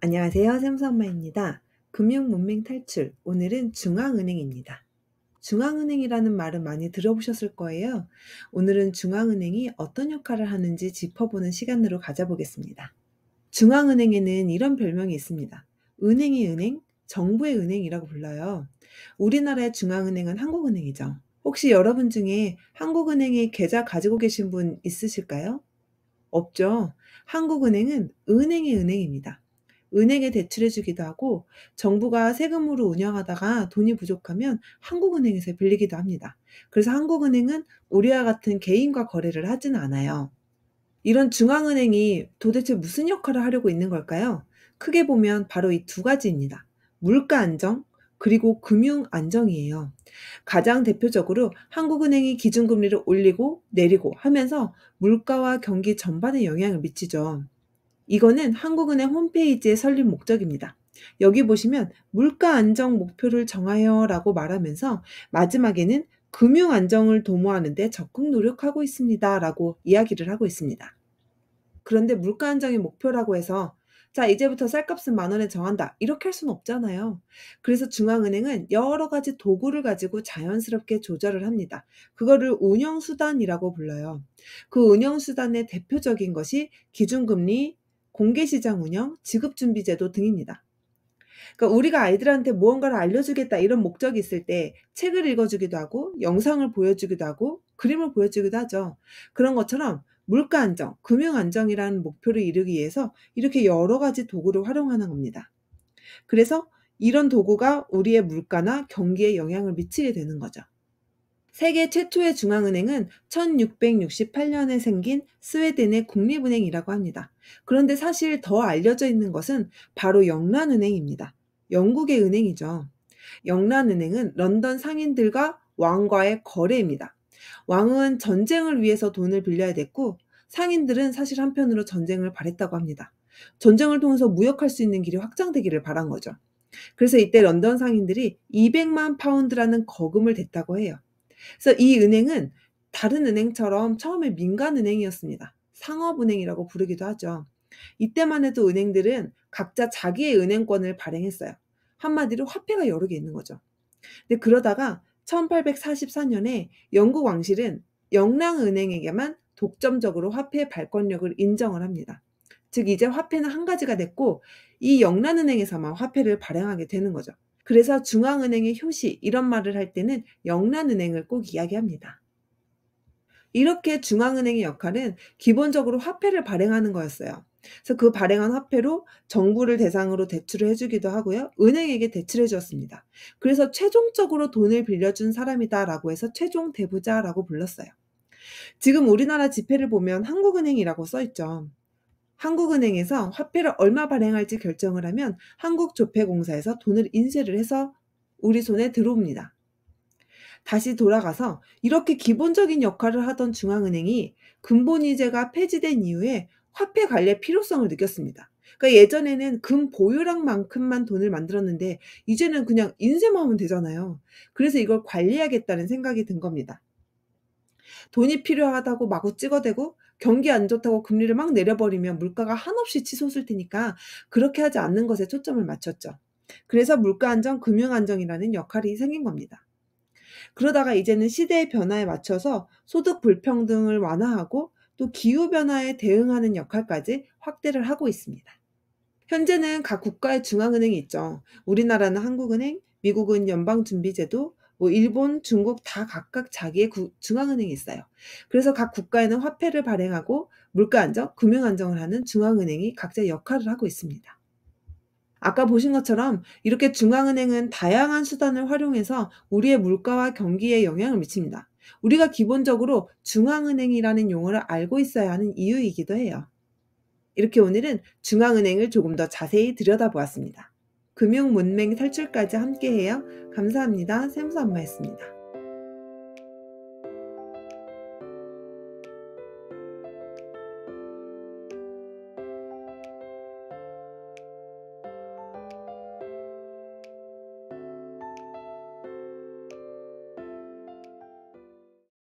안녕하세요. 샘수엄마입니다. 금융문맹 탈출. 오늘은 중앙은행입니다. 중앙은행이라는 말은 많이 들어보셨을 거예요. 오늘은 중앙은행이 어떤 역할을 하는지 짚어보는 시간으로 가져보겠습니다. 중앙은행에는 이런 별명이 있습니다. 은행의 은행, 정부의 은행이라고 불러요. 우리나라의 중앙은행은 한국은행이죠. 혹시 여러분 중에 한국은행에 계좌 가지고 계신 분 있으실까요? 없죠. 한국은행은 은행의 은행입니다. 은행에 대출해 주기도 하고 정부가 세금으로 운영하다가 돈이 부족하면 한국은행에서 빌리기도 합니다. 그래서 한국은행은 우리와 같은 개인과 거래를 하진 않아요. 이런 중앙은행이 도대체 무슨 역할을 하려고 있는 걸까요? 크게 보면 바로 이 두 가지입니다. 물가 안정, 그리고 금융 안정이에요. 가장 대표적으로 한국은행이 기준금리를 올리고 내리고 하면서 물가와 경기 전반에 영향을 미치죠. 이거는 한국은행 홈페이지에 설립 목적입니다. 여기 보시면 물가 안정 목표를 정하여라고 말하면서 마지막에는 금융 안정을 도모하는 데 적극 노력하고 있습니다라고 이야기를 하고 있습니다. 그런데 물가 안정이 목표라고 해서 자, 이제부터 쌀값은 만 원에 정한다. 이렇게 할 수는 없잖아요. 그래서 중앙은행은 여러 가지 도구를 가지고 자연스럽게 조절을 합니다. 그거를 운영수단이라고 불러요. 그 운영수단의 대표적인 것이 기준금리, 공개시장 운영, 지급준비제도 등입니다. 그러니까 우리가 아이들한테 무언가를 알려주겠다 이런 목적이 있을 때 책을 읽어주기도 하고 영상을 보여주기도 하고 그림을 보여주기도 하죠. 그런 것처럼 물가 안정, 금융 안정이라는 목표를 이루기 위해서 이렇게 여러 가지 도구를 활용하는 겁니다. 그래서 이런 도구가 우리의 물가나 경기에 영향을 미치게 되는 거죠. 세계 최초의 중앙은행은 1668년에 생긴 스웨덴의 국립은행이라고 합니다. 그런데 사실 더 알려져 있는 것은 바로 영란은행입니다. 영국의 은행이죠. 영란은행은 런던 상인들과 왕과의 거래입니다. 왕은 전쟁을 위해서 돈을 빌려야 됐고 상인들은 사실 한편으로 전쟁을 바랬다고 합니다. 전쟁을 통해서 무역할 수 있는 길이 확장되기를 바란 거죠. 그래서 이때 런던 상인들이 200만 파운드라는 거금을 댔다고 해요. 그래서 이 은행은 다른 은행처럼 처음에 민간은행이었습니다. 상업은행이라고 부르기도 하죠. 이때만 해도 은행들은 각자 자기의 은행권을 발행했어요. 한마디로 화폐가 여러 개 있는 거죠. 근데 그러다가 1844년에 영국 왕실은 영랑은행에게만 독점적으로 화폐의 발권력을 인정을 합니다. 즉 이제 화폐는 한 가지가 됐고 이 영란은행에서만 화폐를 발행하게 되는 거죠. 그래서 중앙은행의 효시 이런 말을 할 때는 영란은행을 꼭 이야기합니다. 이렇게 중앙은행의 역할은 기본적으로 화폐를 발행하는 거였어요. 그래서 그 발행한 화폐로 정부를 대상으로 대출을 해주기도 하고요. 은행에게 대출해 주었습니다. 그래서 최종적으로 돈을 빌려준 사람이다라고 해서 최종 대부자라고 불렀어요. 지금 우리나라 지폐를 보면 한국은행이라고 써 있죠. 한국은행에서 화폐를 얼마 발행할지 결정을 하면 한국조폐공사에서 돈을 인쇄를 해서 우리 손에 들어옵니다. 다시 돌아가서 이렇게 기본적인 역할을 하던 중앙은행이 금본위제가 폐지된 이후에 화폐 관리의 필요성을 느꼈습니다. 그러니까 예전에는 금 보유량만큼만 돈을 만들었는데 이제는 그냥 인쇄만 하면 되잖아요. 그래서 이걸 관리하겠다는 생각이 든 겁니다. 돈이 필요하다고 마구 찍어대고 경기 안 좋다고 금리를 막 내려버리면 물가가 한없이 치솟을 테니까 그렇게 하지 않는 것에 초점을 맞췄죠. 그래서 물가 안정, 금융 안정이라는 역할이 생긴 겁니다. 그러다가 이제는 시대의 변화에 맞춰서 소득 불평등을 완화하고 또 기후 변화에 대응하는 역할까지 확대를 하고 있습니다. 현재는 각 국가의 중앙은행이 있죠. 우리나라는 한국은행, 미국은 연방준비제도, 일본, 중국 다 각각 자기의 중앙은행이 있어요. 그래서 각 국가에는 화폐를 발행하고 물가 안정, 금융 안정을 하는 중앙은행이 각자 역할을 하고 있습니다. 아까 보신 것처럼 이렇게 중앙은행은 다양한 수단을 활용해서 우리의 물가와 경기에 영향을 미칩니다. 우리가 기본적으로 중앙은행이라는 용어를 알고 있어야 하는 이유이기도 해요. 이렇게 오늘은 중앙은행을 조금 더 자세히 들여다보았습니다. 금융문맹 탈출까지 함께해요. 감사합니다. 샘수엄마였습니다.